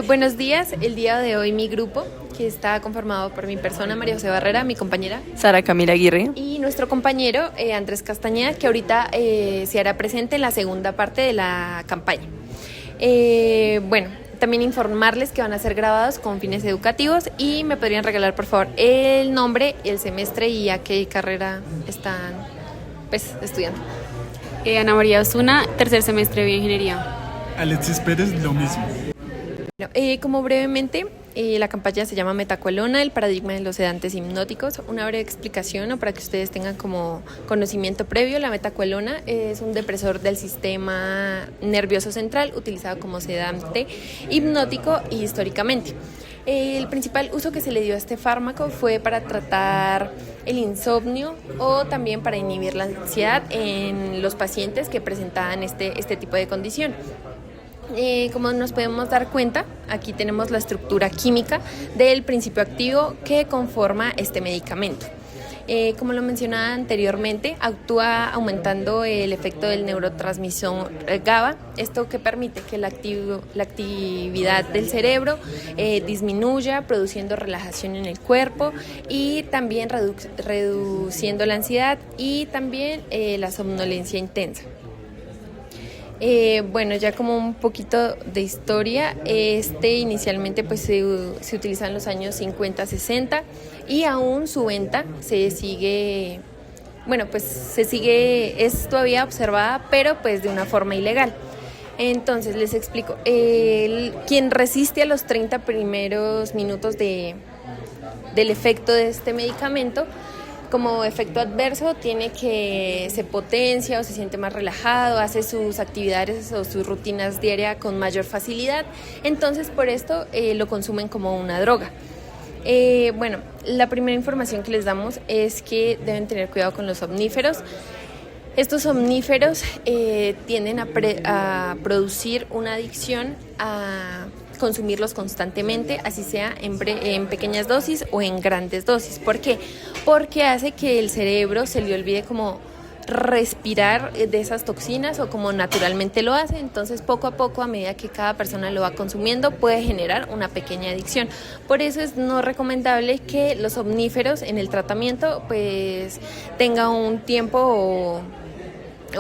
Buenos días, el día de hoy mi grupo, que está conformado por mi persona, María José Barrera, mi compañera, Sara Camila Aguirre. y nuestro compañero Andrés Castañeda, que ahorita se hará presente en la segunda parte de la campaña. Bueno, también informarles que van a ser grabados con fines educativos y me podrían regalar por favor el nombre, el semestre y a qué carrera están estudiando. Ana María Osuna, tercer semestre de Bioingeniería. Alexis Pérez, lo mismo. Bueno, como brevemente, la campaña se llama Metacualona, el paradigma de los sedantes hipnóticos. Una breve explicación, ¿no?, para que ustedes tengan como conocimiento previo. La metacualona es un depresor del sistema nervioso central utilizado como sedante hipnótico históricamente. El principal uso que se le dio a este fármaco fue para tratar el insomnio o también para inhibir la ansiedad en los pacientes que presentaban este tipo de condición. Como nos podemos dar cuenta, aquí tenemos la estructura química del principio activo que conforma este medicamento. Como lo mencionaba anteriormente, actúa aumentando el efecto del neurotransmisor GABA, esto que permite que la actividad del cerebro disminuya, produciendo relajación en el cuerpo y también reduciendo la ansiedad y también la somnolencia intensa. Bueno, ya como un poquito de historia, inicialmente pues se utilizó en los años 50-60 y aún su venta es todavía observada, pero pues de una forma ilegal. Entonces les explico, quien resiste a los 30 primeros minutos del efecto de este medicamento, como efecto adverso tiene que se potencia o se siente más relajado, hace sus actividades o sus rutinas diarias con mayor facilidad, entonces por esto lo consumen como una droga. Bueno, la primera información que les damos es que deben tener cuidado con los somníferos. Estos somníferos tienden a producir una adicción a consumirlos constantemente, así sea en pequeñas dosis o en grandes dosis. ¿Por qué? Porque hace que el cerebro se le olvide como respirar de esas toxinas o como naturalmente lo hace, entonces poco a poco, a medida que cada persona lo va consumiendo, puede generar una pequeña adicción. Por eso es no recomendable que los somníferos en el tratamiento pues tenga un tiempo o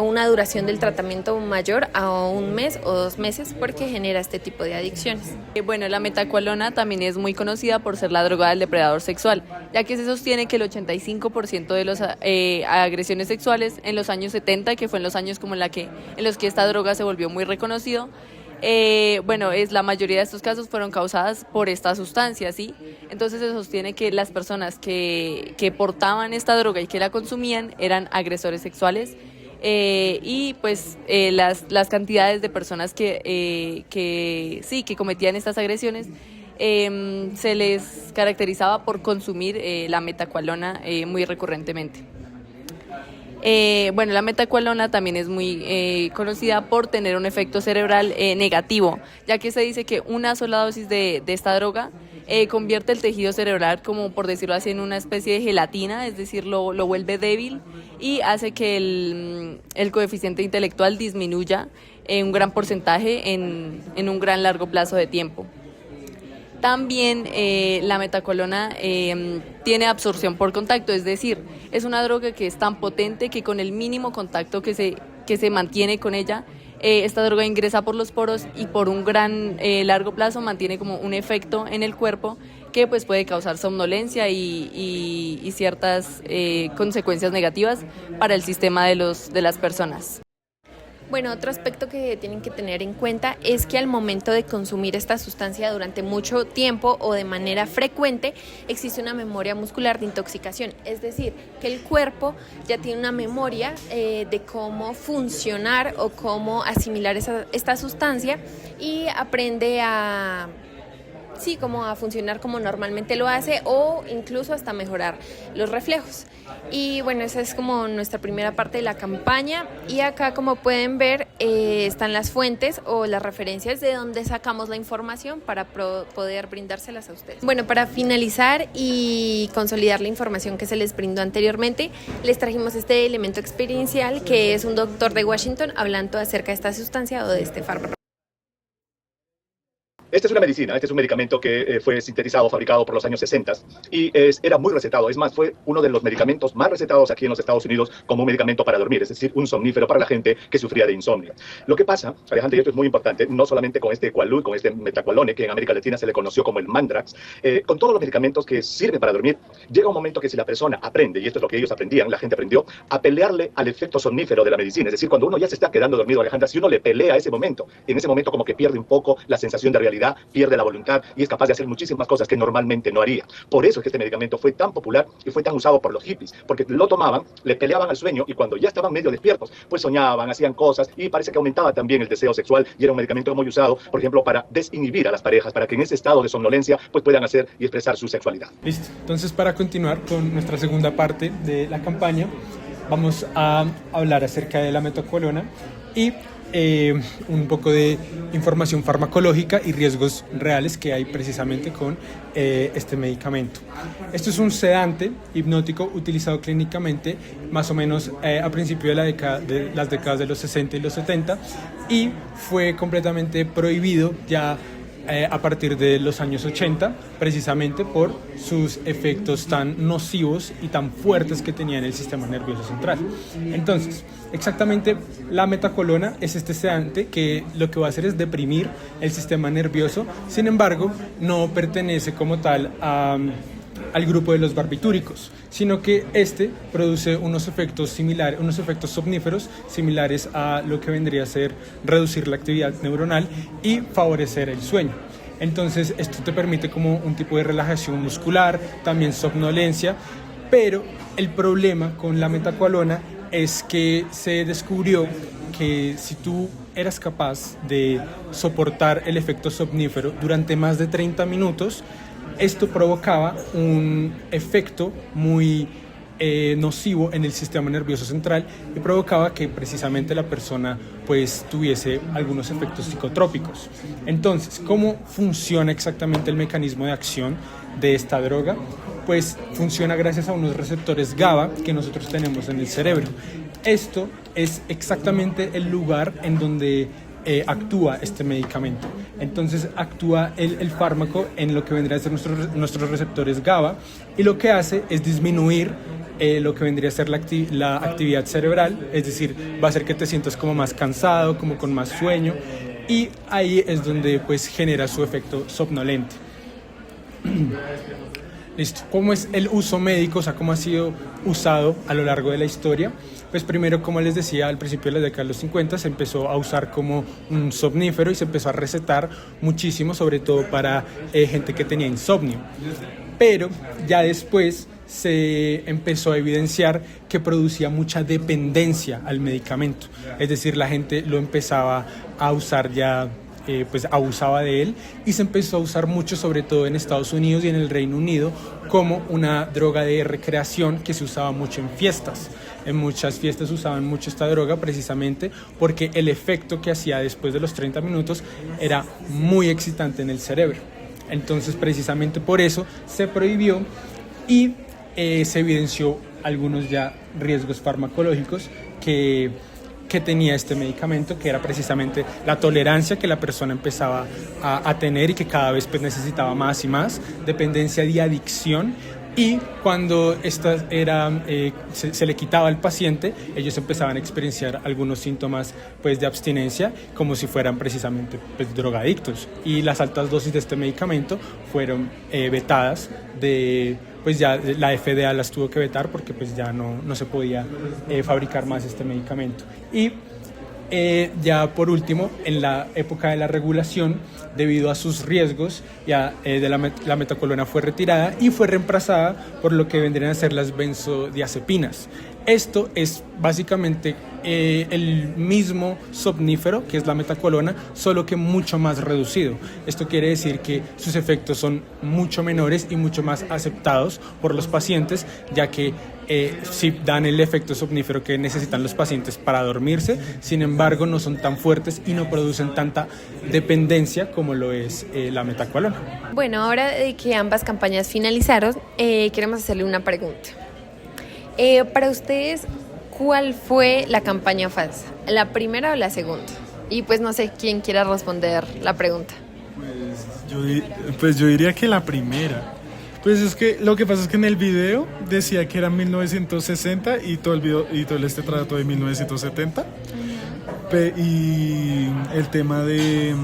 una duración del tratamiento mayor a un mes o 2 meses, porque genera este tipo de adicciones. Bueno, la metacualona también es muy conocida por ser la droga del depredador sexual, ya que se sostiene que el 85% de las agresiones sexuales en los años 70, que fue en los años como en los que esta droga se volvió muy reconocido, la mayoría de estos casos fueron causadas por esta sustancia, ¿sí? Entonces se sostiene que las personas que portaban esta droga y que la consumían eran agresores sexuales. Las cantidades de personas que cometían estas agresiones se les caracterizaba por consumir la metacualona muy recurrentemente. La metacualona también es muy conocida por tener un efecto cerebral negativo, ya que se dice que una sola dosis de esta droga convierte el tejido cerebral, como por decirlo así, en una especie de gelatina, es decir, lo vuelve débil y hace que el coeficiente intelectual disminuya en un gran porcentaje en un gran largo plazo de tiempo. También la metacualona tiene absorción por contacto, es decir, es una droga que es tan potente que con el mínimo contacto que se mantiene con ella, esta droga ingresa por los poros y por un gran largo plazo mantiene como un efecto en el cuerpo que pues puede causar somnolencia y ciertas consecuencias negativas para el sistema de las personas. Bueno, otro aspecto que tienen que tener en cuenta es que al momento de consumir esta sustancia durante mucho tiempo o de manera frecuente, existe una memoria muscular de intoxicación, es decir, que el cuerpo ya tiene una memoria de cómo funcionar o cómo asimilar esta sustancia y aprende como a funcionar como normalmente lo hace o incluso hasta mejorar los reflejos. Y bueno, esa es como nuestra primera parte de la campaña y acá, como pueden ver, están las fuentes o las referencias de donde sacamos la información para poder brindárselas a ustedes. Bueno, para finalizar y consolidar la información que se les brindó anteriormente, les trajimos este elemento experiencial que es un doctor de Washington hablando acerca de esta sustancia o de este fármaco. Esta es una medicina, este es un medicamento que fue sintetizado, fabricado por los años 60 y era muy recetado. Es más, fue uno de los medicamentos más recetados aquí en los Estados Unidos como un medicamento para dormir, es decir, un somnífero para la gente que sufría de insomnio. Lo que pasa, Alejandra, y esto es muy importante, no solamente con este Quaalude, con este metaqualone, que en América Latina se le conoció como el Mandrax, con todos los medicamentos que sirven para dormir, llega un momento que si la persona aprende, y esto es lo que ellos aprendían, la gente aprendió, a pelearle al efecto somnífero de la medicina. Es decir, cuando uno ya se está quedando dormido, Alejandra, si uno le pelea a ese momento, en ese momento como que pierde un poco la sensación de realidad, pierde la voluntad y es capaz de hacer muchísimas cosas que normalmente no haría. Por eso es que este medicamento fue tan popular y fue tan usado por los hippies, porque lo tomaban, le peleaban al sueño y cuando ya estaban medio despiertos, pues soñaban, hacían cosas y parece que aumentaba también el deseo sexual y era un medicamento muy usado, por ejemplo, para desinhibir a las parejas, para que en ese estado de somnolencia pues puedan hacer y expresar su sexualidad. Listo. Entonces, para continuar con nuestra segunda parte de la campaña, vamos a hablar acerca de la metaqualona y un poco de información farmacológica y riesgos reales que hay precisamente con este medicamento. Esto es un sedante hipnótico utilizado clínicamente más o menos a principios de las décadas de los 60 y los 70 y fue completamente prohibido ya a partir de los años 80, precisamente por sus efectos tan nocivos y tan fuertes que tenía en el sistema nervioso central. Entonces, exactamente la metaqualona es este sedante que lo que va a hacer es deprimir el sistema nervioso, sin embargo, no pertenece como tal al grupo de los barbitúricos, sino que este produce unos efectos similares, unos efectos somníferos similares a lo que vendría a ser reducir la actividad neuronal y favorecer el sueño. Entonces esto te permite como un tipo de relajación muscular, también somnolencia, pero el problema con la metaqualona es que se descubrió que si tú eras capaz de soportar el efecto somnífero durante más de 30 minutos, esto provocaba un efecto muy nocivo en el sistema nervioso central y provocaba que precisamente la persona pues tuviese algunos efectos psicotrópicos. Entonces, ¿cómo funciona exactamente el mecanismo de acción de esta droga? Pues funciona gracias a unos receptores GABA que nosotros tenemos en el cerebro. Esto es exactamente el lugar en donde actúa este medicamento. Entonces actúa el fármaco en lo que vendría a ser nuestros receptores GABA y lo que hace es disminuir lo que vendría a ser la actividad cerebral, es decir, va a hacer que te sientas como más cansado, como con más sueño y ahí es donde pues genera su efecto somnolente. Listo. ¿Cómo es el uso médico? O sea, ¿cómo ha sido usado a lo largo de la historia? Pues primero, como les decía, al principio de la década de los 50 se empezó a usar como un somnífero y se empezó a recetar muchísimo, sobre todo para gente que tenía insomnio. Pero ya después se empezó a evidenciar que producía mucha dependencia al medicamento. Es decir, la gente lo empezaba a usar ya, pues abusaba de él y se empezó a usar mucho, sobre todo en Estados Unidos y en el Reino Unido, como una droga de recreación que se usaba mucho en fiestas. En muchas fiestas usaban mucho esta droga precisamente porque el efecto que hacía después de los 30 minutos era muy excitante en el cerebro. Entonces, precisamente por eso se prohibió y se evidenció algunos ya riesgos farmacológicos que tenía este medicamento, que era precisamente la tolerancia que la persona empezaba a tener y que cada vez pues, necesitaba más y más, dependencia y adicción. Y cuando esta se le quitaba al paciente, ellos empezaban a experienciar algunos síntomas pues, de abstinencia, como si fueran precisamente pues, drogadictos. Y las altas dosis de este medicamento fueron vetadas pues ya la FDA las tuvo que vetar porque pues ya no se podía fabricar más este medicamento. Y ya por último, en la época de la regulación, debido a sus riesgos, la metaqualona fue retirada y fue reemplazada por lo que vendrían a ser las benzodiazepinas. Esto es básicamente el mismo somnífero, que es la metaqualona, solo que mucho más reducido. Esto quiere decir que sus efectos son mucho menores y mucho más aceptados por los pacientes, ya que sí dan el efecto somnífero que necesitan los pacientes para dormirse, sin embargo no son tan fuertes y no producen tanta dependencia como lo es la metaqualona. Bueno, ahora de que ambas campañas finalizaron, queremos hacerle una pregunta. Para ustedes, ¿cuál fue la campaña falsa? ¿La primera o la segunda? Y pues no sé quién quiera responder la pregunta. Pues Pues yo diría que la primera. Pues es que lo que pasa es que en el video decía que era 1960 y todo el video y todo este trató de 1970. Y el tema de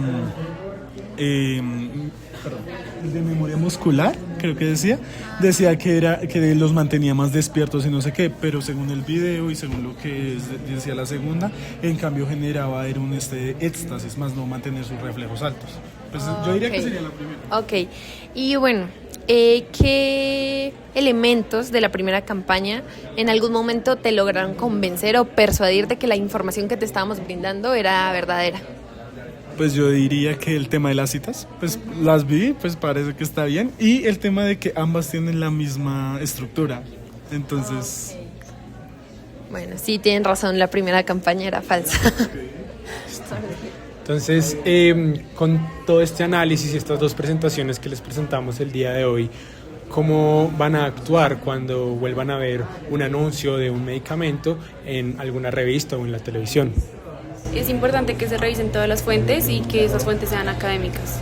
memoria muscular, creo que decía que los mantenía más despiertos y no sé qué, pero según el video y según lo que decía la segunda, en cambio generaba era un éxtasis, más no mantener sus reflejos altos. Pues yo diría que sería la primera. Ok, y bueno, ¿qué elementos de la primera campaña en algún momento te lograron convencer o persuadir de que la información que te estábamos brindando era verdadera? Pues yo diría que el tema de las citas, pues las vi, pues parece que está bien. Y el tema de que ambas tienen la misma estructura. Entonces... Bueno, sí, tienen razón, la primera campaña era falsa. Entonces, con todo este análisis y estas dos presentaciones que les presentamos el día de hoy, ¿cómo van a actuar cuando vuelvan a ver un anuncio de un medicamento en alguna revista o en la televisión? Es importante que se revisen todas las fuentes y que esas fuentes sean académicas.